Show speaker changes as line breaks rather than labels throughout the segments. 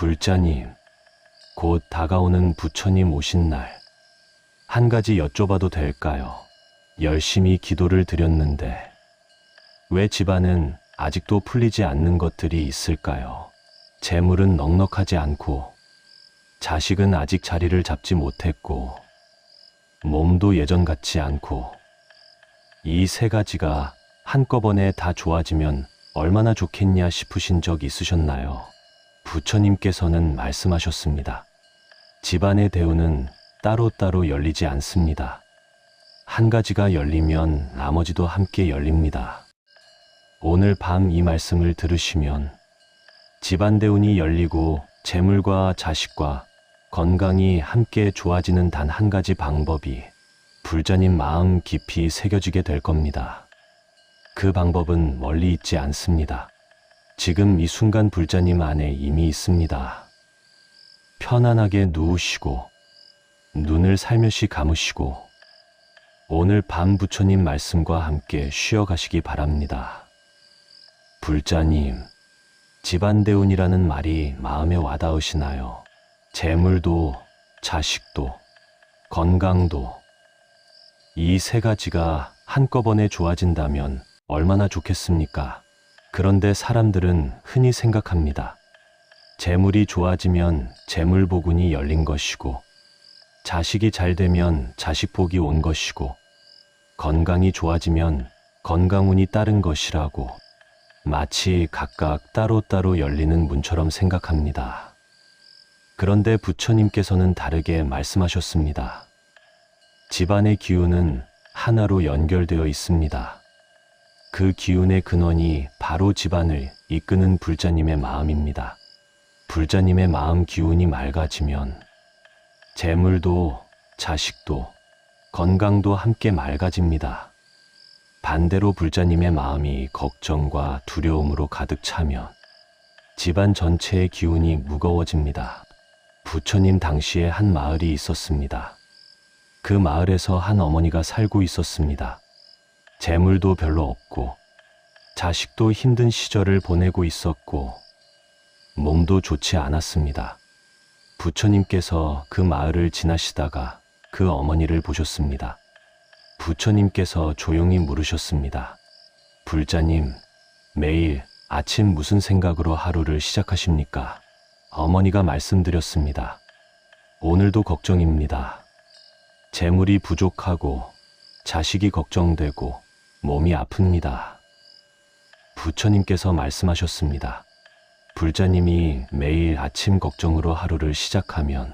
불자님, 곧 다가오는 부처님 오신 날, 한 가지 여쭤봐도 될까요? 열심히 기도를 드렸는데 왜 집안은 아직도 풀리지 않는 것들이 있을까요? 재물은 넉넉하지 않고 자식은 아직 자리를 잡지 못했고 몸도 예전 같지 않고 이 세 가지가 한꺼번에 다 좋아지면 얼마나 좋겠냐 싶으신 적 있으셨나요? 부처님께서는 말씀하셨습니다. 집안의 대운은 따로따로 열리지 않습니다. 한 가지가 열리면 나머지도 함께 열립니다. 오늘 밤 이 말씀을 들으시면 집안 대운이 열리고 재물과 자식과 건강이 함께 좋아지는 단 한 가지 방법이 불자님 마음 깊이 새겨지게 될 겁니다. 그 방법은 멀리 있지 않습니다. 지금 이 순간 불자님 안에 이미 있습니다. 편안하게 누우시고 눈을 살며시 감으시고 오늘 밤 부처님 말씀과 함께 쉬어가시기 바랍니다. 불자님, 집안 대운이라는 말이 마음에 와닿으시나요? 재물도, 자식도, 건강도 이 세 가지가 한꺼번에 좋아진다면 얼마나 좋겠습니까? 그런데 사람들은 흔히 생각합니다. 재물이 좋아지면 재물 복운이 열린 것이고 자식이 잘 되면 자식 복이 온 것이고 건강이 좋아지면 건강운이 따른 것이라고 마치 각각 따로따로 열리는 문처럼 생각합니다. 그런데 부처님께서는 다르게 말씀하셨습니다. 집안의 기운은 하나로 연결되어 있습니다. 그 기운의 근원이 바로 집안을 이끄는 불자님의 마음입니다. 불자님의 마음 기운이 맑아지면 재물도 자식도 건강도 함께 맑아집니다. 반대로 불자님의 마음이 걱정과 두려움으로 가득 차면 집안 전체의 기운이 무거워집니다. 부처님 당시에 한 마을이 있었습니다. 그 마을에서 한 어머니가 살고 있었습니다. 재물도 별로 없고 자식도 힘든 시절을 보내고 있었고 몸도 좋지 않았습니다. 부처님께서 그 마을을 지나시다가 그 어머니를 보셨습니다. 부처님께서 조용히 물으셨습니다. 불자님, 매일 아침 무슨 생각으로 하루를 시작하십니까? 어머니가 말씀드렸습니다. 오늘도 걱정입니다. 재물이 부족하고 자식이 걱정되고 몸이 아픕니다. 부처님께서 말씀하셨습니다. 불자님이 매일 아침 걱정으로 하루를 시작하면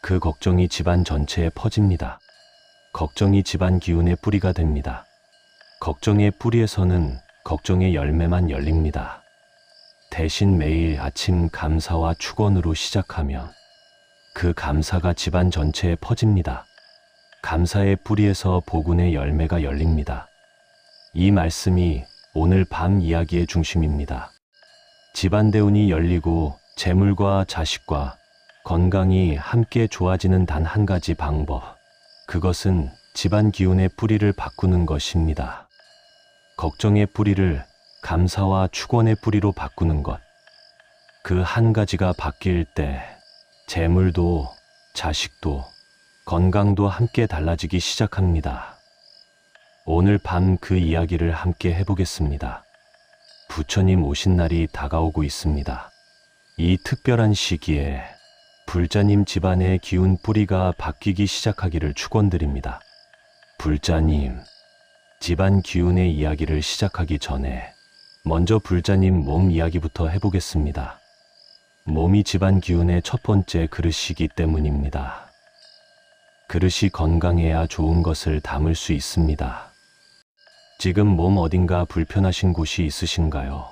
그 걱정이 집안 전체에 퍼집니다. 걱정이 집안 기운의 뿌리가 됩니다. 걱정의 뿌리에서는 걱정의 열매만 열립니다. 대신 매일 아침 감사와 축원으로 시작하면 그 감사가 집안 전체에 퍼집니다. 감사의 뿌리에서 복운의 열매가 열립니다. 이 말씀이 오늘 밤 이야기의 중심입니다. 집안 대운이 열리고 재물과 자식과 건강이 함께 좋아지는 단 한 가지 방법, 그것은 집안 기운의 뿌리를 바꾸는 것입니다. 걱정의 뿌리를 감사와 축원의 뿌리로 바꾸는 것. 그 한 가지가 바뀔 때 재물도 자식도 건강도 함께 달라지기 시작합니다. 오늘 밤 그 이야기를 함께 해보겠습니다. 부처님 오신 날이 다가오고 있습니다. 이 특별한 시기에 불자님 집안의 기운 뿌리가 바뀌기 시작하기를 축원드립니다. 불자님, 집안 기운의 이야기를 시작하기 전에 먼저 불자님 몸 이야기부터 해보겠습니다. 몸이 집안 기운의 첫 번째 그릇이기 때문입니다. 그릇이 건강해야 좋은 것을 담을 수 있습니다. 지금 몸 어딘가 불편하신 곳이 있으신가요?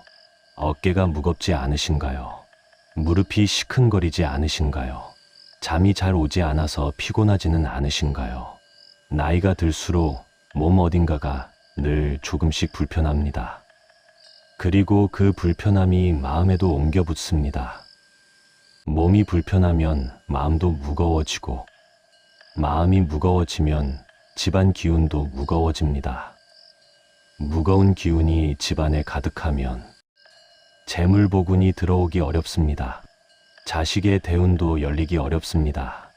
어깨가 무겁지 않으신가요? 무릎이 시큰거리지 않으신가요? 잠이 잘 오지 않아서 피곤하지는 않으신가요? 나이가 들수록 몸 어딘가가 늘 조금씩 불편합니다. 그리고 그 불편함이 마음에도 옮겨 붙습니다. 몸이 불편하면 마음도 무거워지고 마음이 무거워지면 집안 기운도 무거워집니다. 무거운 기운이 집안에 가득하면 재물 복운이 들어오기 어렵습니다. 자식의 대운도 열리기 어렵습니다.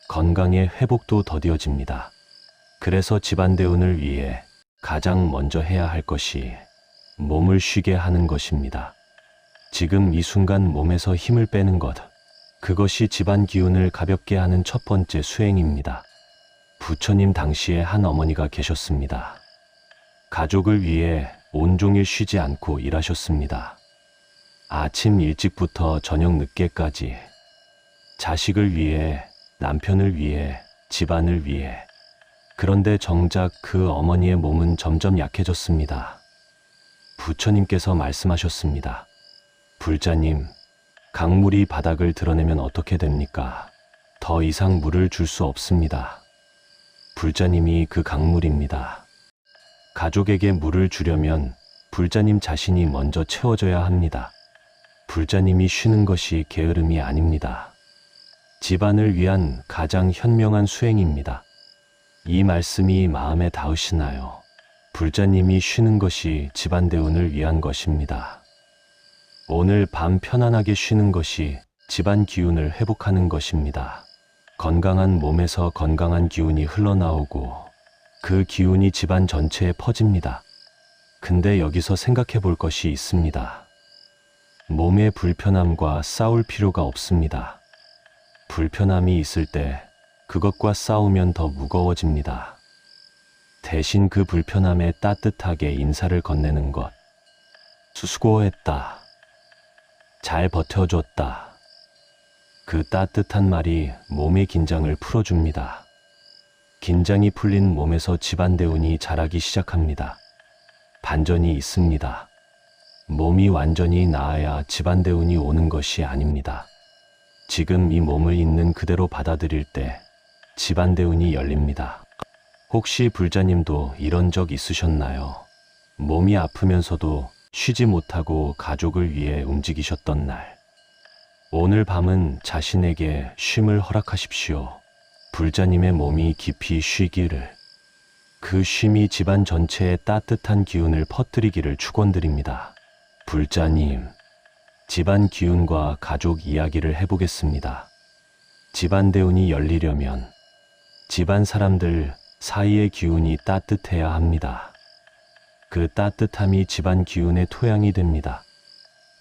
건강의 회복도 더디어집니다. 그래서 집안 대운을 위해 가장 먼저 해야 할 것이 몸을 쉬게 하는 것입니다. 지금 이 순간 몸에서 힘을 빼는 것, 그것이 집안 기운을 가볍게 하는 첫 번째 수행입니다. 부처님 당시에 한 어머니가 계셨습니다. 가족을 위해 온종일 쉬지 않고 일하셨습니다. 아침 일찍부터 저녁 늦게까지 자식을 위해, 남편을 위해, 집안을 위해. 그런데 정작 그 어머니의 몸은 점점 약해졌습니다. 부처님께서 말씀하셨습니다. 불자님, 강물이 바닥을 드러내면 어떻게 됩니까? 더 이상 물을 줄 수 없습니다. 불자님이 그 강물입니다. 가족에게 물을 주려면 불자님 자신이 먼저 채워져야 합니다. 불자님이 쉬는 것이 게으름이 아닙니다. 집안을 위한 가장 현명한 수행입니다. 이 말씀이 마음에 닿으시나요? 불자님이 쉬는 것이 집안 대운을 위한 것입니다. 오늘 밤 편안하게 쉬는 것이 집안 기운을 회복하는 것입니다. 건강한 몸에서 건강한 기운이 흘러나오고 그 기운이 집안 전체에 퍼집니다. 근데 여기서 생각해 볼 것이 있습니다. 몸의 불편함과 싸울 필요가 없습니다. 불편함이 있을 때 그것과 싸우면 더 무거워집니다. 대신 그 불편함에 따뜻하게 인사를 건네는 것. 수고했다. 잘 버텨줬다. 그 따뜻한 말이 몸의 긴장을 풀어줍니다. 긴장이 풀린 몸에서 집안 대운이 자라기 시작합니다. 반전이 있습니다. 몸이 완전히 나아야 집안 대운이 오는 것이 아닙니다. 지금 이 몸을 있는 그대로 받아들일 때 집안 대운이 열립니다. 혹시 불자님도 이런 적 있으셨나요? 몸이 아프면서도 쉬지 못하고 가족을 위해 움직이셨던 날. 오늘 밤은 자신에게 쉼을 허락하십시오. 불자님의 몸이 깊이 쉬기를, 그 쉼이 집안 전체에 따뜻한 기운을 퍼뜨리기를 축원드립니다. 불자님, 집안 기운과 가족 이야기를 해보겠습니다. 집안 대운이 열리려면 집안 사람들 사이의 기운이 따뜻해야 합니다. 그 따뜻함이 집안 기운의 토양이 됩니다.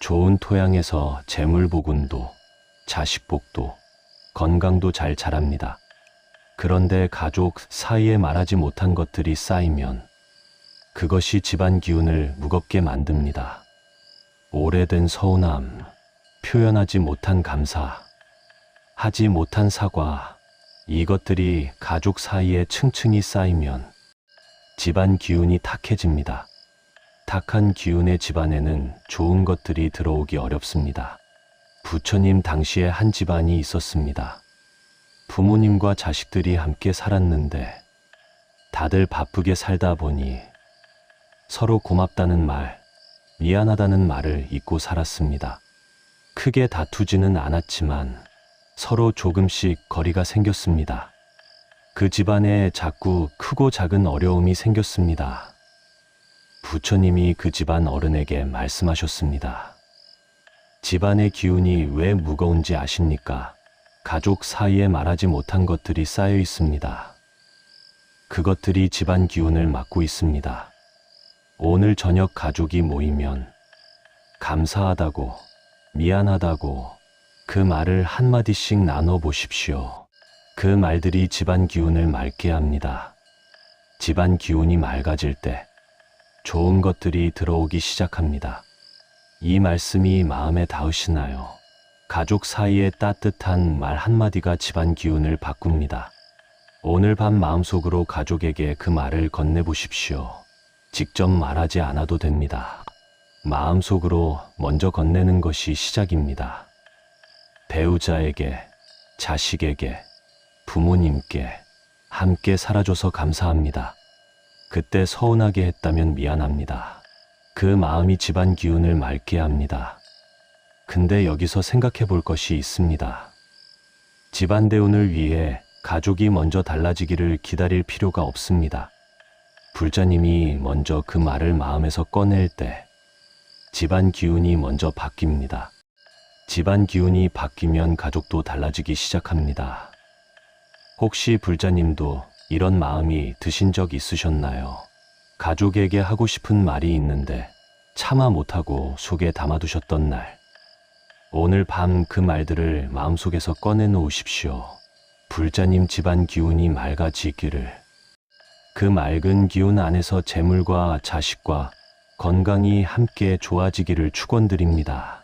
좋은 토양에서 재물복운도, 자식복도, 건강도 잘 자랍니다. 그런데 가족 사이에 말하지 못한 것들이 쌓이면 그것이 집안 기운을 무겁게 만듭니다. 오래된 서운함, 표현하지 못한 감사, 하지 못한 사과, 이것들이 가족 사이에 층층이 쌓이면 집안 기운이 탁해집니다. 탁한 기운의 집안에는 좋은 것들이 들어오기 어렵습니다. 부처님 당시에 한 집안이 있었습니다. 부모님과 자식들이 함께 살았는데 다들 바쁘게 살다 보니 서로 고맙다는 말, 미안하다는 말을 잊고 살았습니다. 크게 다투지는 않았지만 서로 조금씩 거리가 생겼습니다. 그 집안에 자꾸 크고 작은 어려움이 생겼습니다. 부처님이 그 집안 어른에게 말씀하셨습니다. 집안의 기운이 왜 무거운지 아십니까? 가족 사이에 말하지 못한 것들이 쌓여 있습니다. 그것들이 집안 기운을 막고 있습니다. 오늘 저녁 가족이 모이면 감사하다고, 미안하다고 그 말을 한마디씩 나눠 보십시오. 그 말들이 집안 기운을 맑게 합니다. 집안 기운이 맑아질 때 좋은 것들이 들어오기 시작합니다. 이 말씀이 마음에 닿으시나요? 가족 사이의 따뜻한 말 한마디가 집안 기운을 바꿉니다. 오늘 밤 마음속으로 가족에게 그 말을 건네보십시오. 직접 말하지 않아도 됩니다. 마음속으로 먼저 건네는 것이 시작입니다. 배우자에게, 자식에게, 부모님께 함께 살아줘서 감사합니다. 그때 서운하게 했다면 미안합니다. 그 마음이 집안 기운을 맑게 합니다. 근데 여기서 생각해 볼 것이 있습니다. 집안 대운을 위해 가족이 먼저 달라지기를 기다릴 필요가 없습니다. 불자님이 먼저 그 말을 마음에서 꺼낼 때 집안 기운이 먼저 바뀝니다. 집안 기운이 바뀌면 가족도 달라지기 시작합니다. 혹시 불자님도 이런 마음이 드신 적 있으셨나요? 가족에게 하고 싶은 말이 있는데 차마 못하고 속에 담아두셨던 날. 오늘 밤 그 말들을 마음속에서 꺼내놓으십시오. 불자님 집안 기운이 맑아지기를. 그 맑은 기운 안에서 재물과 자식과 건강이 함께 좋아지기를 축원드립니다.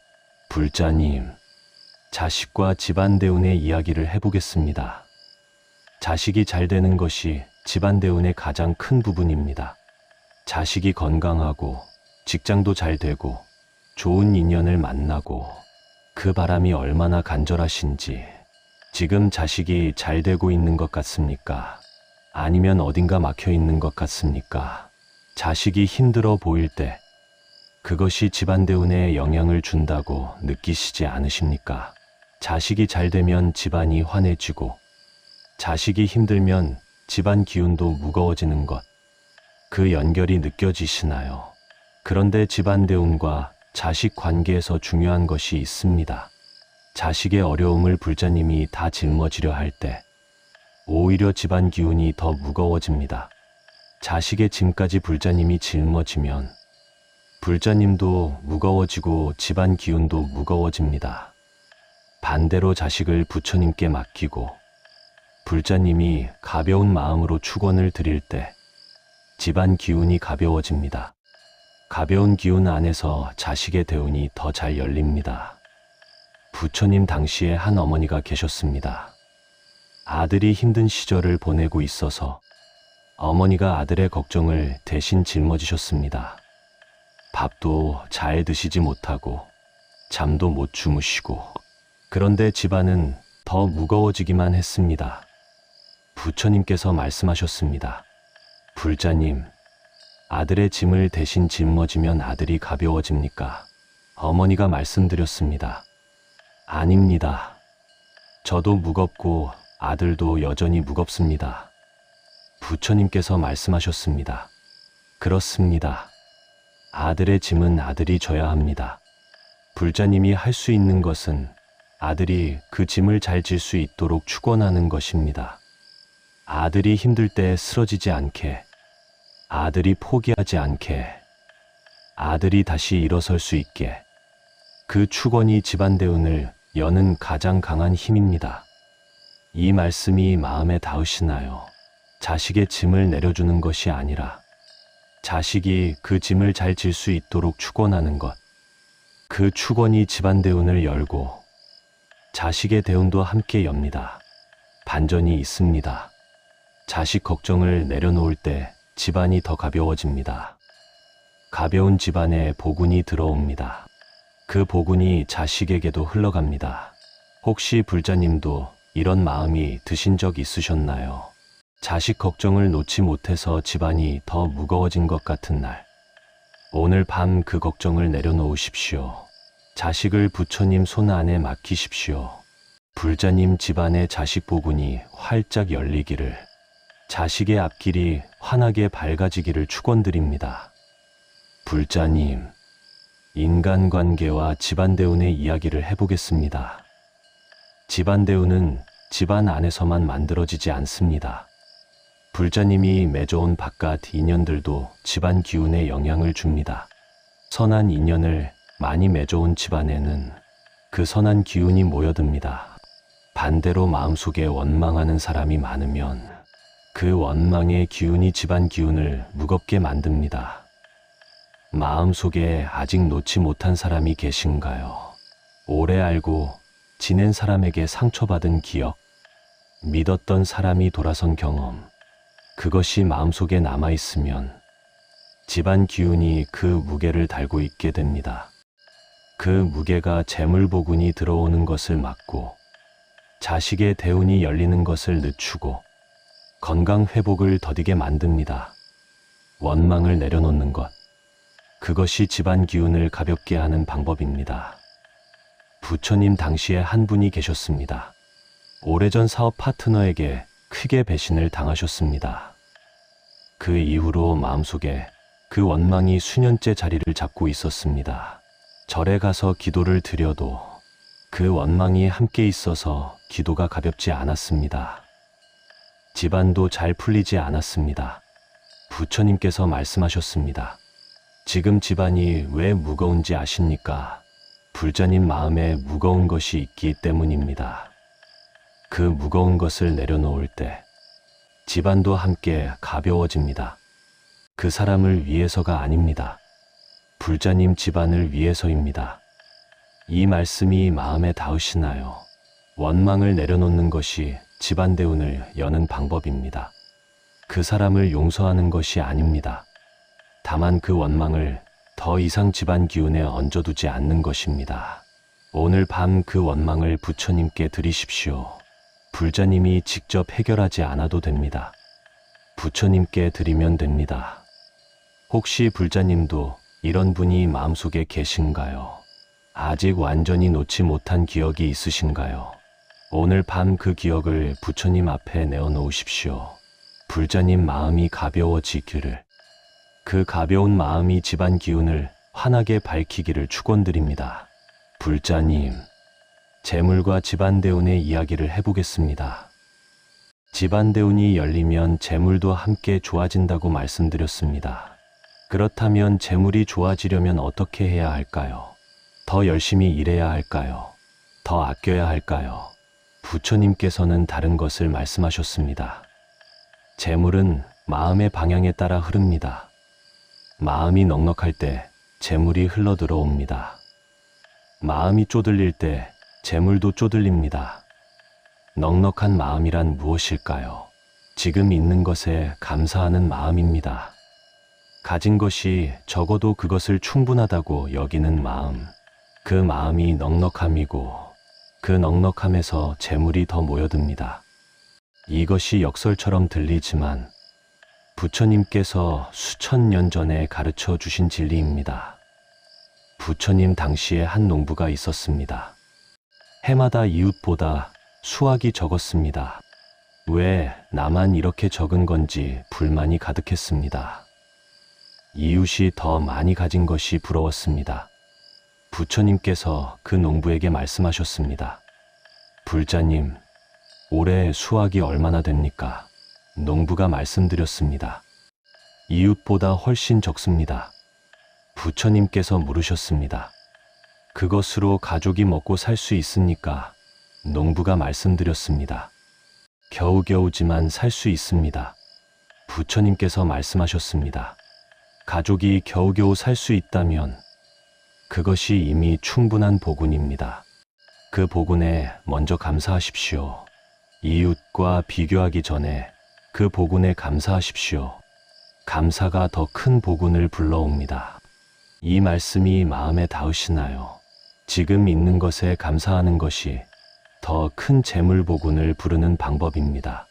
불자님, 자식과 집안 대운의 이야기를 해보겠습니다. 자식이 잘 되는 것이 집안 대운의 가장 큰 부분입니다. 자식이 건강하고 직장도 잘 되고 좋은 인연을 만나고 그 바람이 얼마나 간절하신지. 지금 자식이 잘 되고 있는 것 같습니까? 아니면 어딘가 막혀 있는 것 같습니까? 자식이 힘들어 보일 때 그것이 집안 대운에 영향을 준다고 느끼시지 않으십니까? 자식이 잘 되면 집안이 환해지고 자식이 힘들면 집안 기운도 무거워지는 것. 그 연결이 느껴지시나요? 그런데 집안 대운과 자식 관계에서 중요한 것이 있습니다. 자식의 어려움을 불자님이 다 짊어지려 할 때 오히려 집안 기운이 더 무거워집니다. 자식의 짐까지 불자님이 짊어지면 불자님도 무거워지고 집안 기운도 무거워집니다. 반대로 자식을 부처님께 맡기고 불자님이 가벼운 마음으로 축원을 드릴 때 집안 기운이 가벼워집니다. 가벼운 기운 안에서 자식의 대운이 더 잘 열립니다. 부처님 당시에 한 어머니가 계셨습니다. 아들이 힘든 시절을 보내고 있어서 어머니가 아들의 걱정을 대신 짊어지셨습니다. 밥도 잘 드시지 못하고 잠도 못 주무시고, 그런데 집안은 더 무거워지기만 했습니다. 부처님께서 말씀하셨습니다. 불자님, 아들의 짐을 대신 짊어지면 아들이 가벼워집니까? 어머니가 말씀드렸습니다. 아닙니다. 저도 무겁고 아들도 여전히 무겁습니다. 부처님께서 말씀하셨습니다. 그렇습니다. 아들의 짐은 아들이 져야 합니다. 불자님이 할 수 있는 것은 아들이 그 짐을 잘 질 수 있도록 축원하는 것입니다. 아들이 힘들 때 쓰러지지 않게, 아들이 포기하지 않게, 아들이 다시 일어설 수 있게, 그 축원이 집안 대운을 여는 가장 강한 힘입니다. 이 말씀이 마음에 닿으시나요? 자식의 짐을 내려주는 것이 아니라 자식이 그 짐을 잘 질 수 있도록 축원하는 것. 그 축원이 집안 대운을 열고 자식의 대운도 함께 엽니다. 반전이 있습니다. 자식 걱정을 내려놓을 때 집안이 더 가벼워집니다. 가벼운 집안에 복운이 들어옵니다. 그 복운이 자식에게도 흘러갑니다. 혹시 불자님도 이런 마음이 드신 적 있으셨나요? 자식 걱정을 놓지 못해서 집안이 더 무거워진 것 같은 날. 오늘 밤 그 걱정을 내려놓으십시오. 자식을 부처님 손 안에 맡기십시오. 불자님 집안의 자식 복운이 활짝 열리기를, 자식의 앞길이 환하게 밝아지기를 축원드립니다. 불자님, 인간관계와 집안 대운의 이야기를 해보겠습니다. 집안 대운은 집안 안에서만 만들어지지 않습니다. 불자님이 맺어온 바깥 인연들도 집안 기운에 영향을 줍니다. 선한 인연을 많이 맺어온 집안에는 그 선한 기운이 모여듭니다. 반대로 마음속에 원망하는 사람이 많으면 그 원망의 기운이 집안 기운을 무겁게 만듭니다. 마음속에 아직 놓지 못한 사람이 계신가요? 오래 알고 지낸 사람에게 상처받은 기억, 믿었던 사람이 돌아선 경험, 그것이 마음속에 남아있으면 집안 기운이 그 무게를 달고 있게 됩니다. 그 무게가 재물복운이 들어오는 것을 막고 자식의 대운이 열리는 것을 늦추고 건강 회복을 더디게 만듭니다. 원망을 내려놓는 것, 그것이 집안 기운을 가볍게 하는 방법입니다. 부처님 당시에 한 분이 계셨습니다. 오래전 사업 파트너에게 크게 배신을 당하셨습니다. 그 이후로 마음속에 그 원망이 수년째 자리를 잡고 있었습니다. 절에 가서 기도를 드려도 그 원망이 함께 있어서 기도가 가볍지 않았습니다. 집안도 잘 풀리지 않았습니다. 부처님께서 말씀하셨습니다. 지금 집안이 왜 무거운지 아십니까? 불자님 마음에 무거운 것이 있기 때문입니다. 그 무거운 것을 내려놓을 때 집안도 함께 가벼워집니다. 그 사람을 위해서가 아닙니다. 불자님 집안을 위해서입니다. 이 말씀이 마음에 닿으시나요? 원망을 내려놓는 것이 집안 대운을 여는 방법입니다. 그 사람을 용서하는 것이 아닙니다. 다만 그 원망을 더 이상 집안 기운에 얹어두지 않는 것입니다. 오늘 밤 그 원망을 부처님께 드리십시오. 불자님이 직접 해결하지 않아도 됩니다. 부처님께 드리면 됩니다. 혹시 불자님도 이런 분이 마음속에 계신가요? 아직 완전히 놓지 못한 기억이 있으신가요? 오늘 밤 그 기억을 부처님 앞에 내어놓으십시오. 불자님 마음이 가벼워지기를, 그 가벼운 마음이 집안 기운을 환하게 밝히기를 축원드립니다. 불자님, 재물과 집안 대운의 이야기를 해보겠습니다. 집안 대운이 열리면 재물도 함께 좋아진다고 말씀드렸습니다. 그렇다면 재물이 좋아지려면 어떻게 해야 할까요? 더 열심히 일해야 할까요? 더 아껴야 할까요? 부처님께서는 다른 것을 말씀하셨습니다. 재물은 마음의 방향에 따라 흐릅니다. 마음이 넉넉할 때 재물이 흘러 들어옵니다. 마음이 쪼들릴 때 재물도 쪼들립니다. 넉넉한 마음이란 무엇일까요? 지금 있는 것에 감사하는 마음입니다. 가진 것이 적어도 그것을 충분하다고 여기는 마음, 그 마음이 넉넉함이고 그 넉넉함에서 재물이 더 모여듭니다. 이것이 역설처럼 들리지만 부처님께서 수천 년 전에 가르쳐 주신 진리입니다. 부처님 당시에 한 농부가 있었습니다. 해마다 이웃보다 수확이 적었습니다. 왜 나만 이렇게 적은 건지 불만이 가득했습니다. 이웃이 더 많이 가진 것이 부러웠습니다. 부처님께서 그 농부에게 말씀하셨습니다. 불자님, 올해 수확이 얼마나 됩니까? 농부가 말씀드렸습니다. 이웃보다 훨씬 적습니다. 부처님께서 물으셨습니다. 그것으로 가족이 먹고 살 수 있습니까? 농부가 말씀드렸습니다. 겨우겨우지만 살 수 있습니다. 부처님께서 말씀하셨습니다. 가족이 겨우겨우 살 수 있다면 그것이 이미 충분한 복운입니다. 그 복운에 먼저 감사하십시오. 이웃과 비교하기 전에 그 복운에 감사하십시오. 감사가 더 큰 복운을 불러옵니다. 이 말씀이 마음에 닿으시나요? 지금 있는 것에 감사하는 것이 더 큰 재물 복운을 부르는 방법입니다.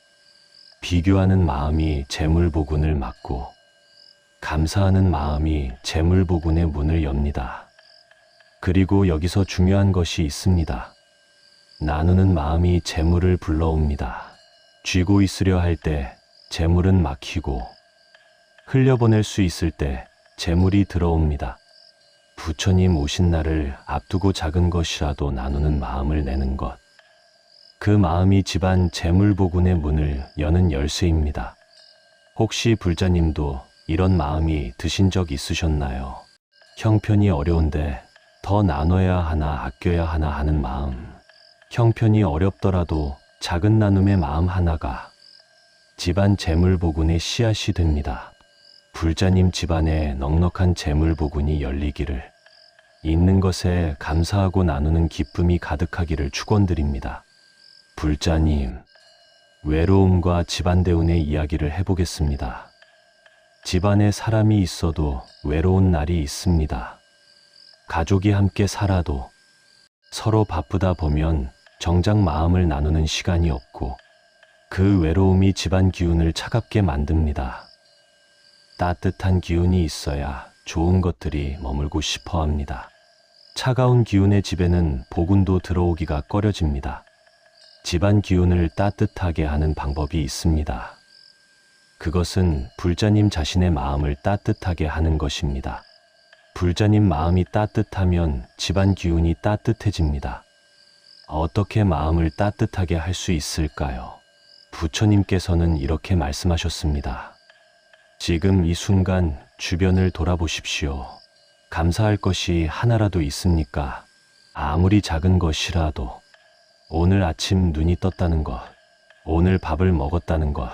비교하는 마음이 재물 복운을 막고 감사하는 마음이 재물 복운의 문을 엽니다. 그리고 여기서 중요한 것이 있습니다. 나누는 마음이 재물을 불러옵니다. 쥐고 있으려 할 때 재물은 막히고 흘려보낼 수 있을 때 재물이 들어옵니다. 부처님 오신 날을 앞두고 작은 것이라도 나누는 마음을 내는 것, 그 마음이 집안 재물복운의 문을 여는 열쇠입니다. 혹시 불자님도 이런 마음이 드신 적 있으셨나요? 형편이 어려운데 더 나눠야 하나 아껴야 하나 하는 마음, 형편이 어렵더라도 작은 나눔의 마음 하나가 집안 재물복운의 씨앗이 됩니다. 불자님 집안에 넉넉한 재물복운이 열리기를, 있는 것에 감사하고 나누는 기쁨이 가득하기를 축원드립니다. 불자님, 외로움과 집안 대운의 이야기를 해보겠습니다. 집안에 사람이 있어도 외로운 날이 있습니다. 가족이 함께 살아도 서로 바쁘다 보면 정작 마음을 나누는 시간이 없고 그 외로움이 집안 기운을 차갑게 만듭니다. 따뜻한 기운이 있어야 좋은 것들이 머물고 싶어 합니다. 차가운 기운의 집에는 복운도 들어오기가 꺼려집니다. 집안 기운을 따뜻하게 하는 방법이 있습니다. 그것은 불자님 자신의 마음을 따뜻하게 하는 것입니다. 불자님 마음이 따뜻하면 집안 기운이 따뜻해집니다. 어떻게 마음을 따뜻하게 할 수 있을까요? 부처님께서는 이렇게 말씀하셨습니다. 지금 이 순간 주변을 돌아보십시오. 감사할 것이 하나라도 있습니까? 아무리 작은 것이라도 오늘 아침 눈이 떴다는 것, 오늘 밥을 먹었다는 것,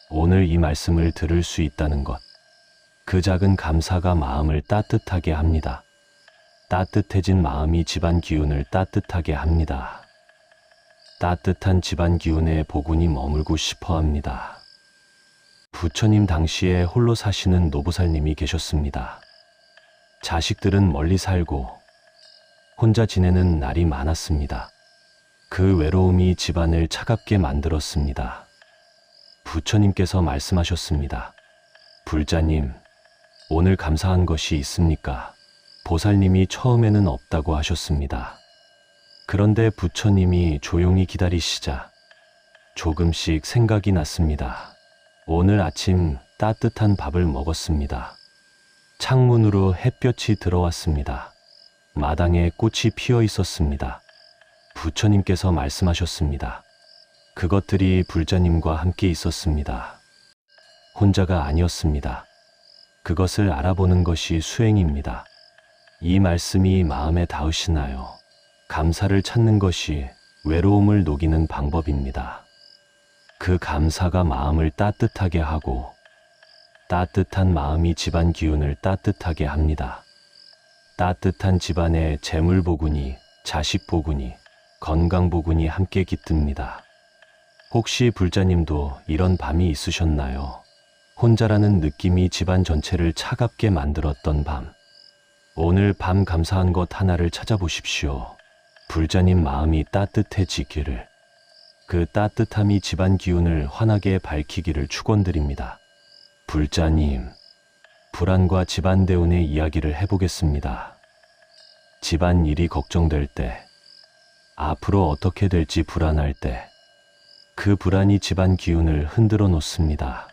오늘 이 말씀을 들을 수 있다는 것, 그 작은 감사가 마음을 따뜻하게 합니다. 따뜻해진 마음이 집안 기운을 따뜻하게 합니다. 따뜻한 집안 기운에 복운이 머물고 싶어 합니다. 부처님 당시에 홀로 사시는 노부살님이 계셨습니다. 자식들은 멀리 살고 혼자 지내는 날이 많았습니다. 그 외로움이 집안을 차갑게 만들었습니다. 부처님께서 말씀하셨습니다. 불자님, 오늘 감사한 것이 있습니까? 보살님이 처음에는 없다고 하셨습니다. 그런데 부처님이 조용히 기다리시자 조금씩 생각이 났습니다. 오늘 아침 따뜻한 밥을 먹었습니다. 창문으로 햇볕이 들어왔습니다. 마당에 꽃이 피어 있었습니다. 부처님께서 말씀하셨습니다. 그것들이 불자님과 함께 있었습니다. 혼자가 아니었습니다. 그것을 알아보는 것이 수행입니다. 이 말씀이 마음에 닿으시나요? 감사를 찾는 것이 외로움을 녹이는 방법입니다. 그 감사가 마음을 따뜻하게 하고 따뜻한 마음이 집안 기운을 따뜻하게 합니다. 따뜻한 집안에 재물 복운이, 자식 복운이, 건강 복운이 함께 깃듭니다. 혹시 불자님도 이런 밤이 있으셨나요? 혼자라는 느낌이 집안 전체를 차갑게 만들었던 밤. 오늘 밤 감사한 것 하나를 찾아보십시오. 불자님 마음이 따뜻해지기를, 그 따뜻함이 집안 기운을 환하게 밝히기를 축원드립니다. 불자님, 불안과 집안 대운의 이야기를 해보겠습니다. 집안 일이 걱정될 때, 앞으로 어떻게 될지 불안할 때, 그 불안이 집안 기운을 흔들어 놓습니다.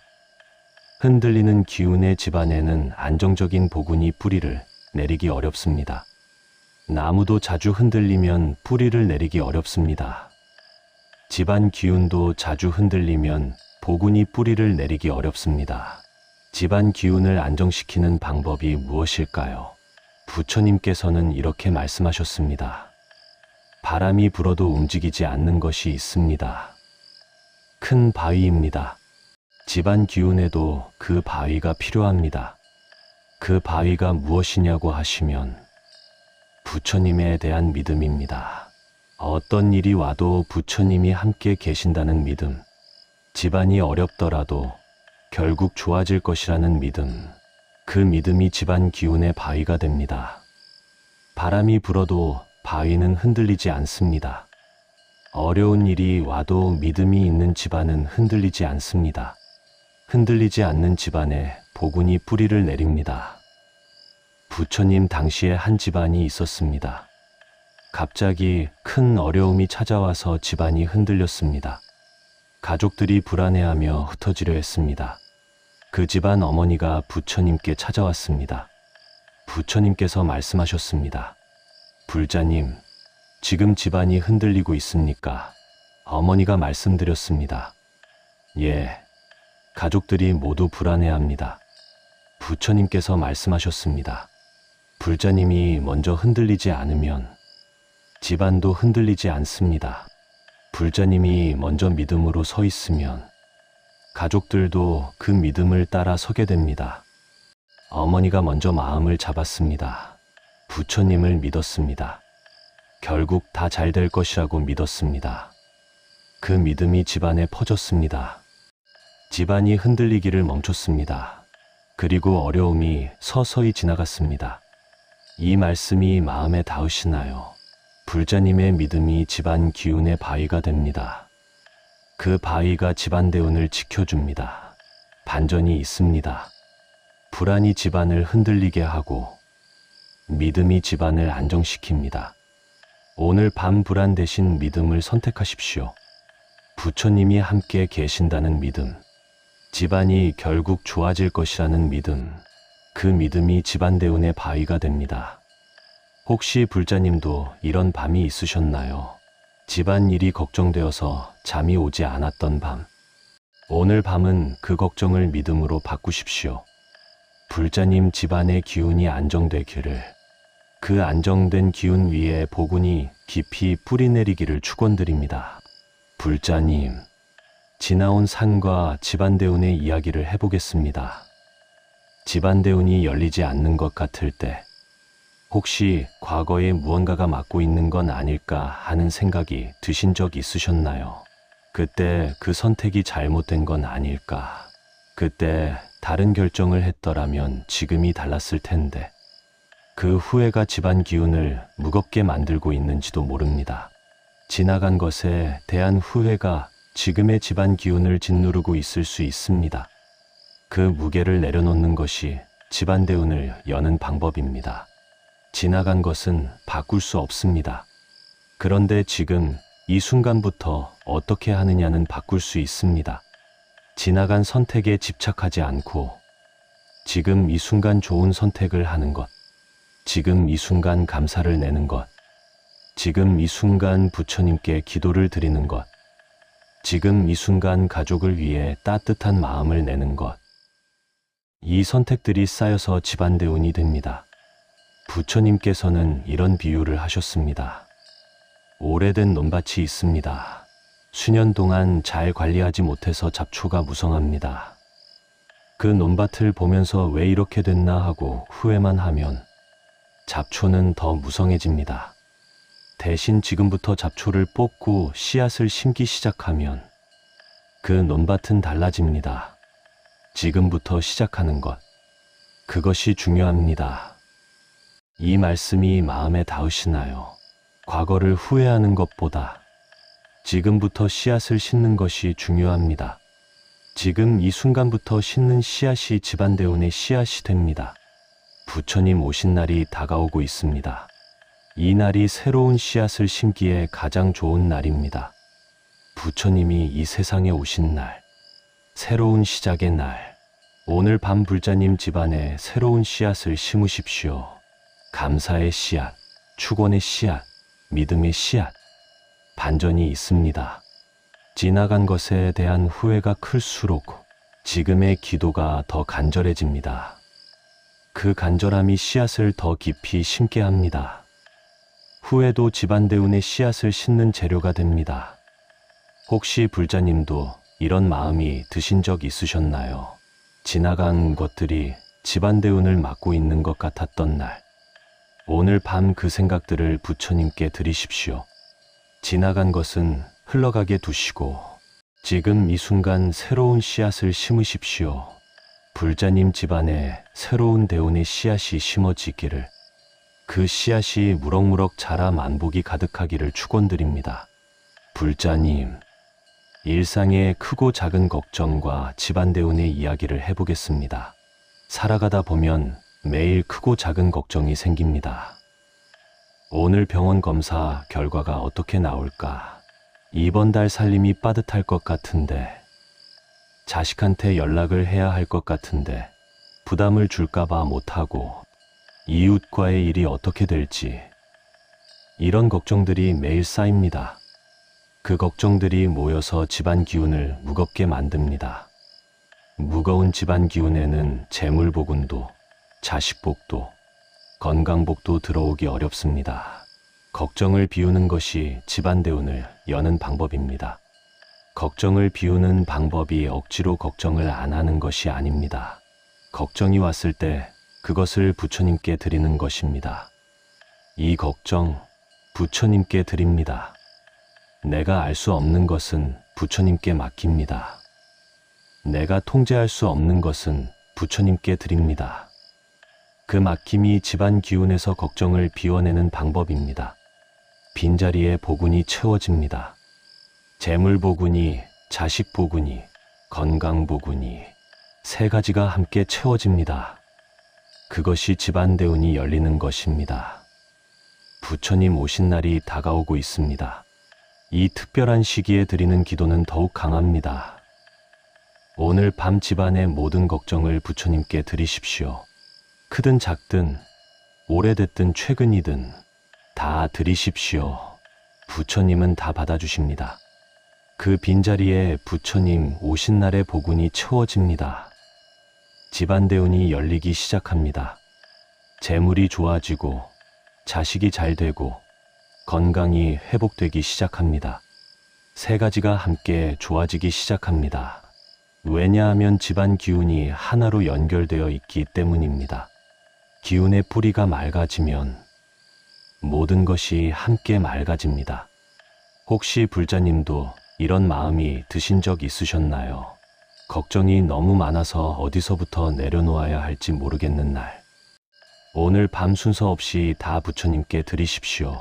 흔들리는 기운의 집안에는 안정적인 복운이 뿌리를 내리기 어렵습니다. 나무도 자주 흔들리면 뿌리를 내리기 어렵습니다. 집안 기운도 자주 흔들리면 복운이 뿌리를 내리기 어렵습니다. 집안 기운을 안정시키는 방법이 무엇일까요? 부처님께서는 이렇게 말씀하셨습니다. 바람이 불어도 움직이지 않는 것이 있습니다. 큰 바위입니다. 집안 기운에도 그 바위가 필요합니다. 그 바위가 무엇이냐고 하시면 부처님에 대한 믿음입니다. 어떤 일이 와도 부처님이 함께 계신다는 믿음, 집안이 어렵더라도 결국 좋아질 것이라는 믿음, 그 믿음이 집안 기운의 바위가 됩니다. 바람이 불어도 바위는 흔들리지 않습니다. 어려운 일이 와도 믿음이 있는 집안은 흔들리지 않습니다. 흔들리지 않는 집안에 복운이 뿌리를 내립니다. 부처님 당시에 한 집안이 있었습니다. 갑자기 큰 어려움이 찾아와서 집안이 흔들렸습니다. 가족들이 불안해하며 흩어지려 했습니다. 그 집안 어머니가 부처님께 찾아왔습니다. 부처님께서 말씀하셨습니다. 불자님, 지금 집안이 흔들리고 있습니까? 어머니가 말씀드렸습니다. 예, 가족들이 모두 불안해합니다. 부처님께서 말씀하셨습니다. 불자님이 먼저 흔들리지 않으면 집안도 흔들리지 않습니다. 불자님이 먼저 믿음으로 서 있으면 가족들도 그 믿음을 따라 서게 됩니다. 어머니가 먼저 마음을 잡았습니다. 부처님을 믿었습니다. 결국 다 잘 될 것이라고 믿었습니다. 그 믿음이 집안에 퍼졌습니다. 집안이 흔들리기를 멈췄습니다. 그리고 어려움이 서서히 지나갔습니다. 이 말씀이 마음에 닿으시나요? 불자님의 믿음이 집안 기운의 바위가 됩니다. 그 바위가 집안 대운을 지켜줍니다. 반전이 있습니다. 불안이 집안을 흔들리게 하고 믿음이 집안을 안정시킵니다. 오늘 밤 불안 대신 믿음을 선택하십시오. 부처님이 함께 계신다는 믿음, 집안이 결국 좋아질 것이라는 믿음, 그 믿음이 집안 대운의 바위가 됩니다. 혹시 불자님도 이런 밤이 있으셨나요? 집안일이 걱정되어서 잠이 오지 않았던 밤. 오늘 밤은 그 걱정을 믿음으로 바꾸십시오. 불자님 집안의 기운이 안정되기를, 그 안정된 기운 위에 복운이 깊이 뿌리내리기를 축원드립니다. 불자님, 지나온 산과 집안대운의 이야기를 해보겠습니다. 집안대운이 열리지 않는 것 같을 때 혹시 과거에 무언가가 막고 있는 건 아닐까 하는 생각이 드신 적 있으셨나요? 그때 그 선택이 잘못된 건 아닐까? 그때 다른 결정을 했더라면 지금이 달랐을 텐데. 그 후회가 집안 기운을 무겁게 만들고 있는지도 모릅니다. 지나간 것에 대한 후회가 지금의 집안 기운을 짓누르고 있을 수 있습니다. 그 무게를 내려놓는 것이 집안 대운을 여는 방법입니다. 지나간 것은 바꿀 수 없습니다. 그런데 지금 이 순간부터 어떻게 하느냐는 바꿀 수 있습니다. 지나간 선택에 집착하지 않고 지금 이 순간 좋은 선택을 하는 것, 지금 이 순간 감사를 내는 것, 지금 이 순간 부처님께 기도를 드리는 것, 지금 이 순간 가족을 위해 따뜻한 마음을 내는 것, 이 선택들이 쌓여서 집안 대운이 됩니다. 부처님께서는 이런 비유를 하셨습니다. 오래된 논밭이 있습니다. 수년 동안 잘 관리하지 못해서 잡초가 무성합니다. 그 논밭을 보면서 왜 이렇게 됐나 하고 후회만 하면 잡초는 더 무성해집니다. 대신 지금부터 잡초를 뽑고 씨앗을 심기 시작하면 그 논밭은 달라집니다. 지금부터 시작하는 것, 그것이 중요합니다. 이 말씀이 마음에 닿으시나요? 과거를 후회하는 것보다 지금부터 씨앗을 심는 것이 중요합니다. 지금 이 순간부터 심는 씨앗이 집안 대운의 씨앗이 됩니다. 부처님 오신 날이 다가오고 있습니다. 이 날이 새로운 씨앗을 심기에 가장 좋은 날입니다. 부처님이 이 세상에 오신 날, 새로운 시작의 날, 오늘 밤 불자님 집안에 새로운 씨앗을 심으십시오. 감사의 씨앗, 축원의 씨앗, 믿음의 씨앗, 반전이 있습니다. 지나간 것에 대한 후회가 클수록 지금의 기도가 더 간절해집니다. 그 간절함이 씨앗을 더 깊이 심게 합니다. 후회도 집안 대운의 씨앗을 심는 재료가 됩니다. 혹시 불자님도 이런 마음이 드신 적 있으셨나요? 지나간 것들이 집안 대운을 막고 있는 것 같았던 날, 오늘 밤 그 생각들을 부처님께 드리십시오. 지나간 것은 흘러가게 두시고 지금 이 순간 새로운 씨앗을 심으십시오. 불자님 집안에 새로운 대운의 씨앗이 심어지기를, 그 씨앗이 무럭무럭 자라 만복이 가득하기를 축원드립니다. 불자님, 일상의 크고 작은 걱정과 집안 대운의 이야기를 해보겠습니다. 살아가다 보면 매일 크고 작은 걱정이 생깁니다. 오늘 병원 검사 결과가 어떻게 나올까? 이번 달 살림이 빠듯할 것 같은데, 자식한테 연락을 해야 할 것 같은데 부담을 줄까봐 못하고, 이웃과의 일이 어떻게 될지, 이런 걱정들이 매일 쌓입니다. 그 걱정들이 모여서 집안 기운을 무겁게 만듭니다. 무거운 집안 기운에는 재물복운도, 자식복도, 건강복도 들어오기 어렵습니다. 걱정을 비우는 것이 집안 대운을 여는 방법입니다. 걱정을 비우는 방법이 억지로 걱정을 안 하는 것이 아닙니다. 걱정이 왔을 때 그것을 부처님께 드리는 것입니다. 이 걱정 부처님께 드립니다. 내가 알 수 없는 것은 부처님께 맡깁니다. 내가 통제할 수 없는 것은 부처님께 드립니다. 그 맡김이 집안 기운에서 걱정을 비워내는 방법입니다. 빈자리에 복운이 채워집니다. 재물 복운이, 자식 복운이, 건강 복운이, 세 가지가 함께 채워집니다. 그것이 집안 대운이 열리는 것입니다. 부처님 오신 날이 다가오고 있습니다. 이 특별한 시기에 드리는 기도는 더욱 강합니다. 오늘 밤 집안의 모든 걱정을 부처님께 드리십시오. 크든 작든, 오래됐든 최근이든 다 드리십시오. 부처님은 다 받아주십니다. 그 빈자리에 부처님 오신 날의 복운이 채워집니다. 집안 대운이 열리기 시작합니다. 재물이 좋아지고 자식이 잘 되고 건강이 회복되기 시작합니다. 세 가지가 함께 좋아지기 시작합니다. 왜냐하면 집안 기운이 하나로 연결되어 있기 때문입니다. 기운의 뿌리가 맑아지면 모든 것이 함께 맑아집니다. 혹시 불자님도 이런 마음이 드신 적 있으셨나요? 걱정이 너무 많아서 어디서부터 내려놓아야 할지 모르겠는 날. 오늘 밤 순서 없이 다 부처님께 드리십시오.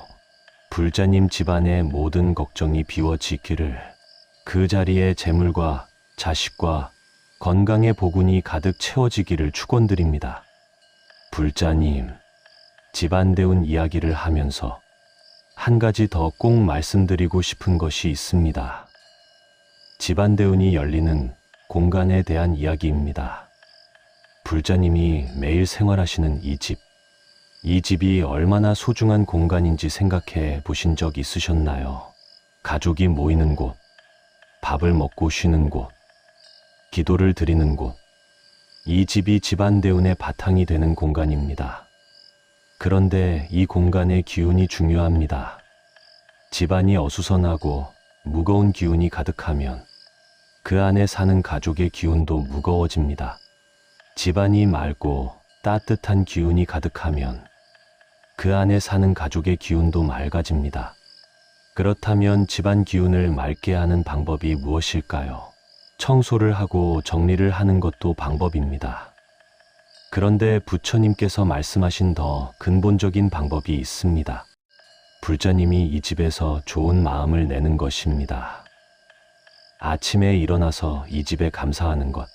불자님 집안의 모든 걱정이 비워지기를, 그 자리에 재물과 자식과 건강의 복운이 가득 채워지기를 축원드립니다. 불자님, 집안 대운 이야기를 하면서 한 가지 더 꼭 말씀드리고 싶은 것이 있습니다. 집안 대운이 열리는 공간에 대한 이야기입니다. 불자님이 매일 생활하시는 이 집이 얼마나 소중한 공간인지 생각해 보신 적 있으셨나요? 가족이 모이는 곳, 밥을 먹고 쉬는 곳, 기도를 드리는 곳, 이 집이 집안 대운의 바탕이 되는 공간입니다. 그런데 이 공간의 기운이 중요합니다. 집안이 어수선하고 무거운 기운이 가득하면 그 안에 사는 가족의 기운도 무거워집니다. 집안이 맑고 따뜻한 기운이 가득하면 그 안에 사는 가족의 기운도 맑아집니다. 그렇다면 집안 기운을 맑게 하는 방법이 무엇일까요? 청소를 하고 정리를 하는 것도 방법입니다. 그런데 부처님께서 말씀하신 더 근본적인 방법이 있습니다. 불자님이 이 집에서 좋은 마음을 내는 것입니다. 아침에 일어나서 이 집에 감사하는 것,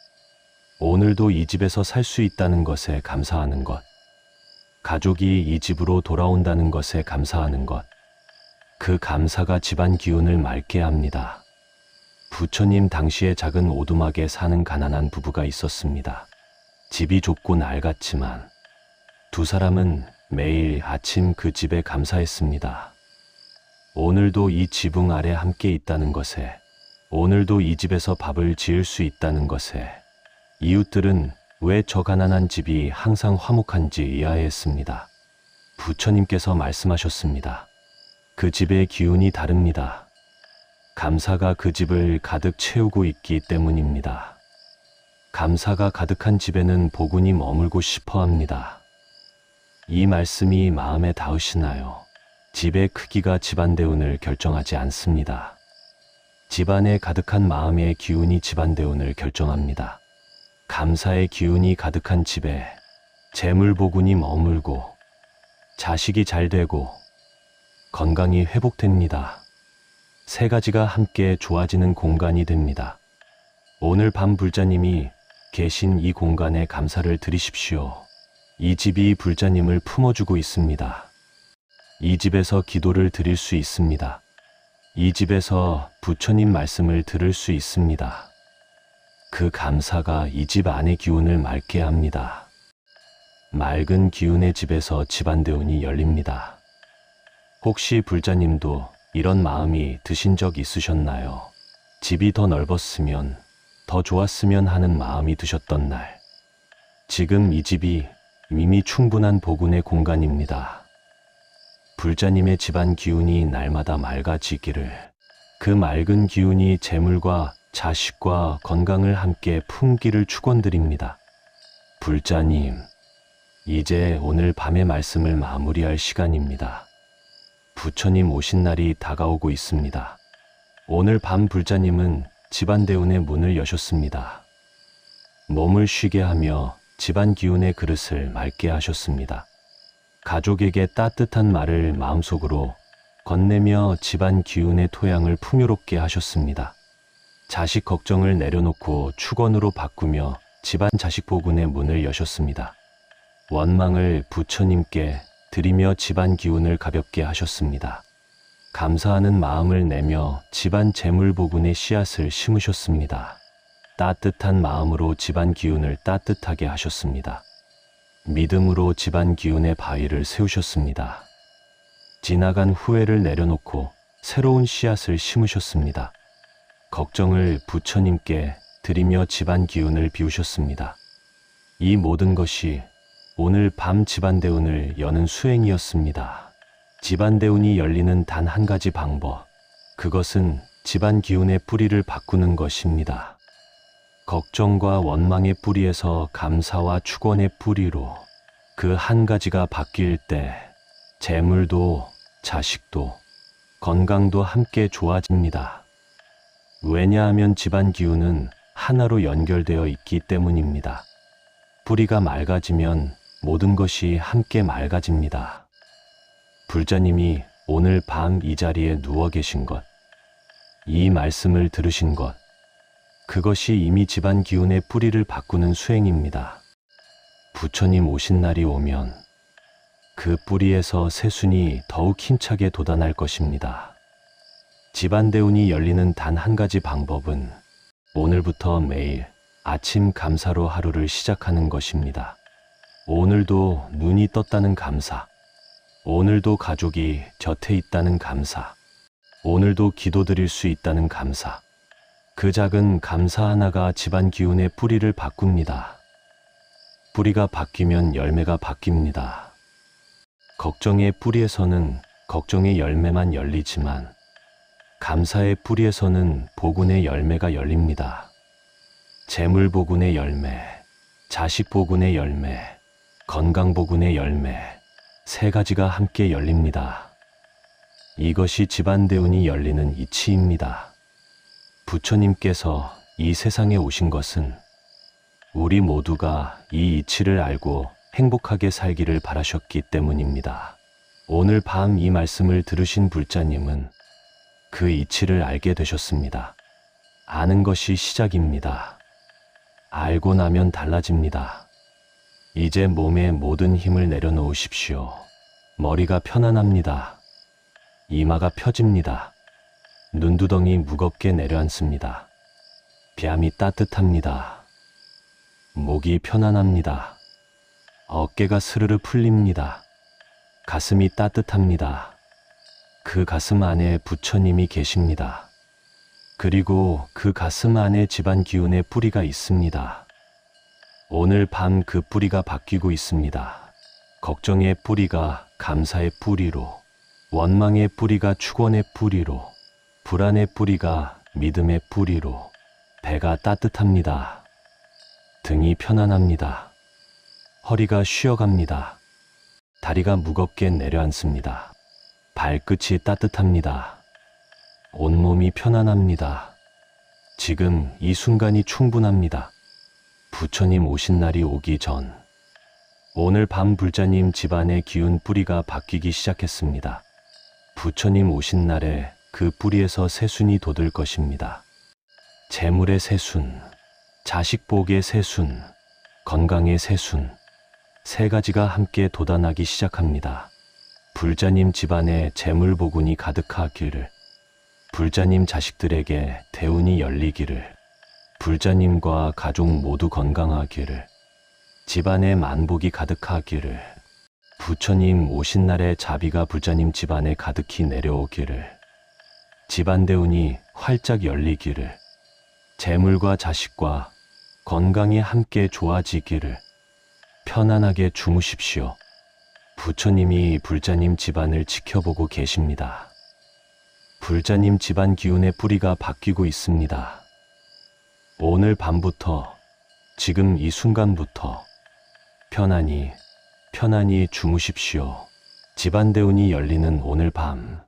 오늘도 이 집에서 살 수 있다는 것에 감사하는 것, 가족이 이 집으로 돌아온다는 것에 감사하는 것, 그 감사가 집안 기운을 맑게 합니다. 부처님 당시에 작은 오두막에 사는 가난한 부부가 있었습니다. 집이 좁고 낡았지만 두 사람은 매일 아침 그 집에 감사했습니다. 오늘도 이 지붕 아래 함께 있다는 것에, 오늘도 이 집에서 밥을 지을 수 있다는 것에 이웃들은 왜 저 가난한 집이 항상 화목한지 이해했습니다. 부처님께서 말씀하셨습니다. 그 집의 기운이 다릅니다. 감사가 그 집을 가득 채우고 있기 때문입니다. 감사가 가득한 집에는 복운이 머물고 싶어 합니다. 이 말씀이 마음에 닿으시나요? 집의 크기가 집안 대운을 결정하지 않습니다. 집안에 가득한 마음의 기운이 집안 대운을 결정합니다. 감사의 기운이 가득한 집에 재물 복운이 머물고 자식이 잘 되고 건강이 회복됩니다. 세 가지가 함께 좋아지는 공간이 됩니다. 오늘 밤 불자님이 계신 이 공간에 감사를 드리십시오. 이 집이 불자님을 품어주고 있습니다. 이 집에서 기도를 드릴 수 있습니다. 이 집에서 부처님 말씀을 들을 수 있습니다. 그 감사가 이 집 안의 기운을 맑게 합니다. 맑은 기운의 집에서 집안 대운이 열립니다. 혹시 불자님도 이런 마음이 드신 적 있으셨나요? 집이 더 넓었으면, 더 좋았으면 하는 마음이 드셨던 날. 지금 이 집이 이미 충분한 복운의 공간입니다. 불자님의 집안 기운이 날마다 맑아지기를, 그 맑은 기운이 재물과 자식과 건강을 함께 품기를 축원드립니다. 불자님, 이제 오늘 밤의 말씀을 마무리할 시간입니다. 부처님 오신 날이 다가오고 있습니다. 오늘 밤 불자님은 집안 대운의 문을 여셨습니다. 몸을 쉬게 하며 집안 기운의 그릇을 맑게 하셨습니다. 가족에게 따뜻한 말을 마음속으로 건네며 집안 기운의 토양을 풍요롭게 하셨습니다. 자식 걱정을 내려놓고 축원으로 바꾸며 집안 자식 복운의 문을 여셨습니다. 원망을 부처님께 드리며 집안 기운을 가볍게 하셨습니다. 감사하는 마음을 내며 집안 재물 복운의 씨앗을 심으셨습니다. 따뜻한 마음으로 집안 기운을 따뜻하게 하셨습니다. 믿음으로 집안 기운의 바위를 세우셨습니다. 지나간 후회를 내려놓고 새로운 씨앗을 심으셨습니다. 걱정을 부처님께 드리며 집안 기운을 비우셨습니다. 이 모든 것이 오늘 밤 집안 대운을 여는 수행이었습니다. 집안 대운이 열리는 단 한 가지 방법, 그것은 집안 기운의 뿌리를 바꾸는 것입니다. 걱정과 원망의 뿌리에서 감사와 축원의 뿌리로 그 한 가지가 바뀔 때 재물도 자식도 건강도 함께 좋아집니다. 왜냐하면 집안 기운은 하나로 연결되어 있기 때문입니다. 뿌리가 맑아지면 모든 것이 함께 맑아집니다. 불자님이 오늘 밤 이 자리에 누워 계신 것, 이 말씀을 들으신 것, 그것이 이미 집안 기운의 뿌리를 바꾸는 수행입니다. 부처님 오신 날이 오면 그 뿌리에서 새순이 더욱 힘차게 돋아날 것입니다. 집안 대운이 열리는 단 한 가지 방법은 오늘부터 매일 아침 감사로 하루를 시작하는 것입니다. 오늘도 눈이 떴다는 감사, 오늘도 가족이 곁에 있다는 감사, 오늘도 기도드릴 수 있다는 감사. 그 작은 감사 하나가 집안 기운의 뿌리를 바꿉니다. 뿌리가 바뀌면 열매가 바뀝니다. 걱정의 뿌리에서는 걱정의 열매만 열리지만 감사의 뿌리에서는 복운의 열매가 열립니다. 재물 복운의 열매, 자식 복운의 열매, 건강 복운의 열매, 세 가지가 함께 열립니다. 이것이 집안 대운이 열리는 이치입니다. 부처님께서 이 세상에 오신 것은 우리 모두가 이 이치를 알고 행복하게 살기를 바라셨기 때문입니다. 오늘 밤 이 말씀을 들으신 불자님은 그 이치를 알게 되셨습니다. 아는 것이 시작입니다. 알고 나면 달라집니다. 이제 몸에 모든 힘을 내려놓으십시오. 머리가 편안합니다. 이마가 펴집니다. 눈두덩이 무겁게 내려앉습니다. 뺨이 따뜻합니다. 목이 편안합니다. 어깨가 스르르 풀립니다. 가슴이 따뜻합니다. 그 가슴 안에 부처님이 계십니다. 그리고 그 가슴 안에 집안 기운의 뿌리가 있습니다. 오늘 밤 그 뿌리가 바뀌고 있습니다. 걱정의 뿌리가 감사의 뿌리로, 원망의 뿌리가 축원의 뿌리로, 불안의 뿌리가 믿음의 뿌리로, 배가 따뜻합니다. 등이 편안합니다. 허리가 쉬어갑니다. 다리가 무겁게 내려앉습니다. 발끝이 따뜻합니다. 온몸이 편안합니다. 지금 이 순간이 충분합니다. 부처님 오신 날이 오기 전 오늘 밤 불자님 집안의 기운 뿌리가 바뀌기 시작했습니다. 부처님 오신 날에 그 뿌리에서 새순이 돋을 것입니다. 재물의 새순, 자식 복의 새순, 건강의 새순, 세 가지가 함께 돋아나기 시작합니다. 불자님 집안에 재물 복운이 가득하기를, 불자님 자식들에게 대운이 열리기를, 불자님과 가족 모두 건강하기를, 집안에 만복이 가득하기를, 부처님 오신 날에 자비가 불자님 집안에 가득히 내려오기를, 집안 대운이 활짝 열리기를, 재물과 자식과 건강이 함께 좋아지기를, 편안하게 주무십시오. 부처님이 불자님 집안을 지켜보고 계십니다. 불자님 집안 기운의 뿌리가 바뀌고 있습니다. 오늘 밤부터, 지금 이 순간부터 편안히 주무십시오. 집안 대운이 열리는 오늘 밤,